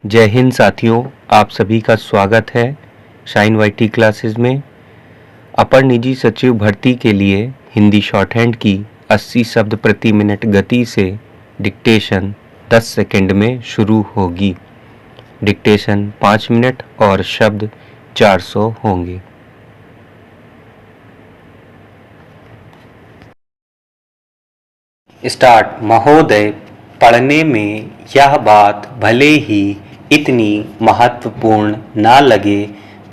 जय हिंद साथियों, आप सभी का स्वागत है शाइन वाईटी क्लासेस में। अपर निजी सचिव भर्ती के लिए हिंदी शॉर्ट हैंड की 80 शब्द प्रति मिनट गति से डिक्टेशन 10 सेकंड में शुरू होगी। डिक्टेशन 5 मिनट और शब्द 400 होंगे। स्टार्ट। महोदय, पढ़ने में यह बात भले ही इतनी महत्वपूर्ण ना लगे,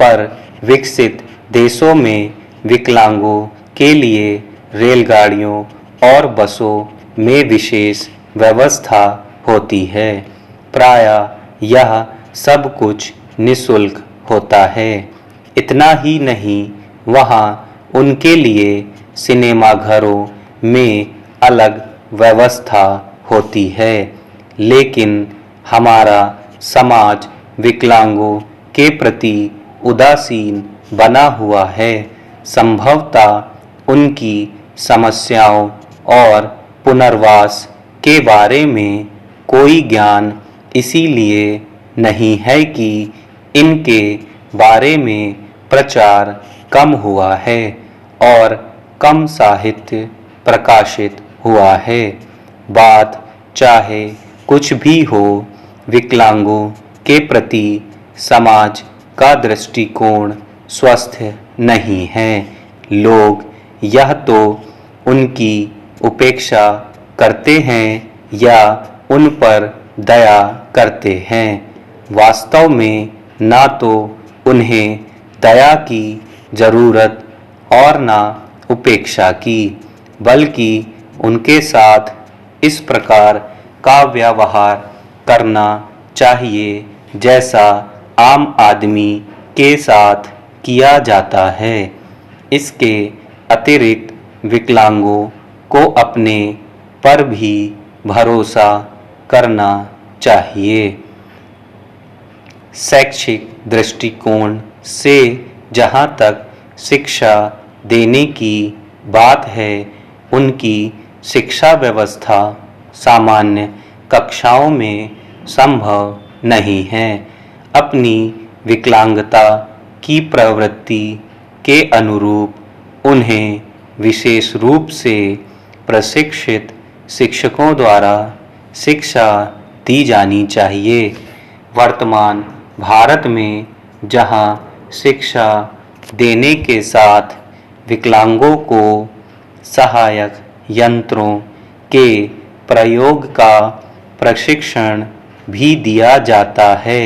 पर विकसित देशों में विकलांगों के लिए रेलगाड़ियों और बसों में विशेष व्यवस्था होती है। प्रायः यह सब कुछ निःशुल्क होता है। इतना ही नहीं, वहाँ उनके लिए सिनेमाघरों में अलग व्यवस्था होती है। लेकिन हमारा समाज विकलांगों के प्रति उदासीन बना हुआ है। संभवतः उनकी समस्याओं और पुनर्वास के बारे में कोई ज्ञान इसीलिए नहीं है कि इनके बारे में प्रचार कम हुआ है और कम साहित्य प्रकाशित हुआ है। बात चाहे कुछ भी हो, विकलांगों के प्रति समाज का दृष्टिकोण स्वस्थ नहीं है। लोग यह तो उनकी उपेक्षा करते हैं या उन पर दया करते हैं। वास्तव में ना तो उन्हें दया की जरूरत और ना उपेक्षा की, बल्कि उनके साथ इस प्रकार का व्यवहार करना चाहिए जैसा आम आदमी के साथ किया जाता है। इसके अतिरिक्त विकलांगों को अपने पर भी भरोसा करना चाहिए। शैक्षिक दृष्टिकोण से जहाँ तक शिक्षा देने की बात है, उनकी शिक्षा व्यवस्था सामान्य कक्षाओं में संभव नहीं है। अपनी विकलांगता की प्रवृत्ति के अनुरूप उन्हें विशेष रूप से प्रशिक्षित शिक्षकों द्वारा शिक्षा दी जानी चाहिए। वर्तमान भारत में जहां शिक्षा देने के साथ विकलांगों को सहायक यंत्रों के प्रयोग का प्रशिक्षण भी दिया जाता है,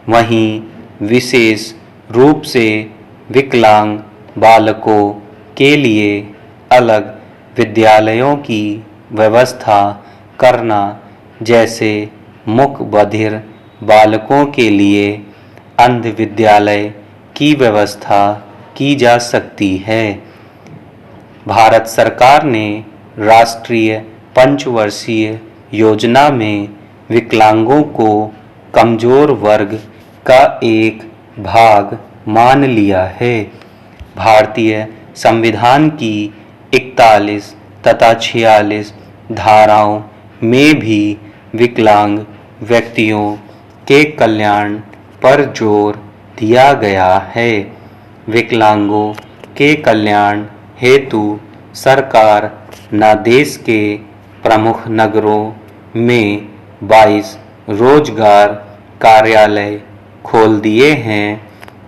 वहीं विशेष रूप से विकलांग बालकों के लिए अलग विद्यालयों की व्यवस्था करना, जैसे मूक बधिर बालकों के लिए अंध विद्यालय की व्यवस्था की जा सकती है। भारत सरकार ने राष्ट्रीय पंचवर्षीय योजना में विकलांगों को कमजोर वर्ग का एक भाग मान लिया है। भारतीय संविधान की 41 तथा 46 धाराओं में भी विकलांग व्यक्तियों के कल्याण पर जोर दिया गया है। विकलांगों के कल्याण हेतु सरकार न देश के प्रमुख नगरों में 22 रोजगार कार्यालय खोल दिए हैं।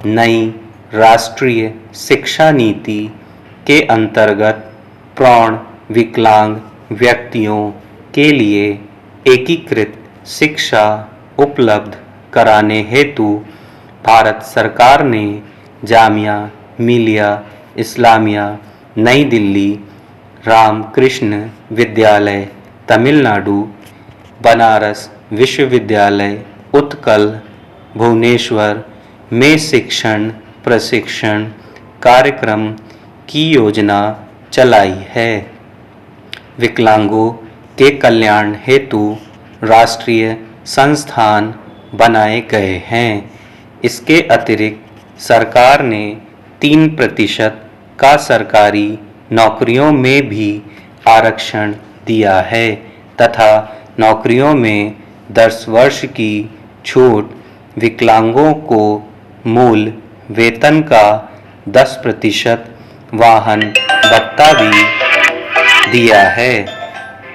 नई राष्ट्रीय शिक्षा नीति के अंतर्गत प्रौढ़ विकलांग व्यक्तियों के लिए एकीकृत शिक्षा उपलब्ध कराने हेतु भारत सरकार ने जामिया मिलिया इस्लामिया नई दिल्ली, रामकृष्ण विद्यालय तमिलनाडु, बनारस विश्वविद्यालय उत्कल भुवनेश्वर में शिक्षण प्रशिक्षण कार्यक्रम की योजना चलाई है। विकलांगों के कल्याण हेतु राष्ट्रीय संस्थान बनाए गए हैं। इसके अतिरिक्त सरकार ने 3% का सरकारी नौकरियों में भी आरक्षण दिया है तथा नौकरियों में 10 वर्ष की छूट विकलांगों को मूल वेतन का 10% वाहन भत्ता भी दिया है।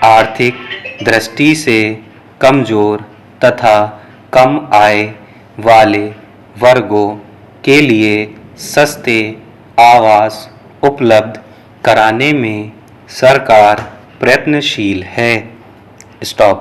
आर्थिक दृष्टि से कमजोर तथा कम आय वाले वर्गों के लिए सस्ते आवास उपलब्ध कराने में सरकार प्रयत्नशील है। स्टॉप।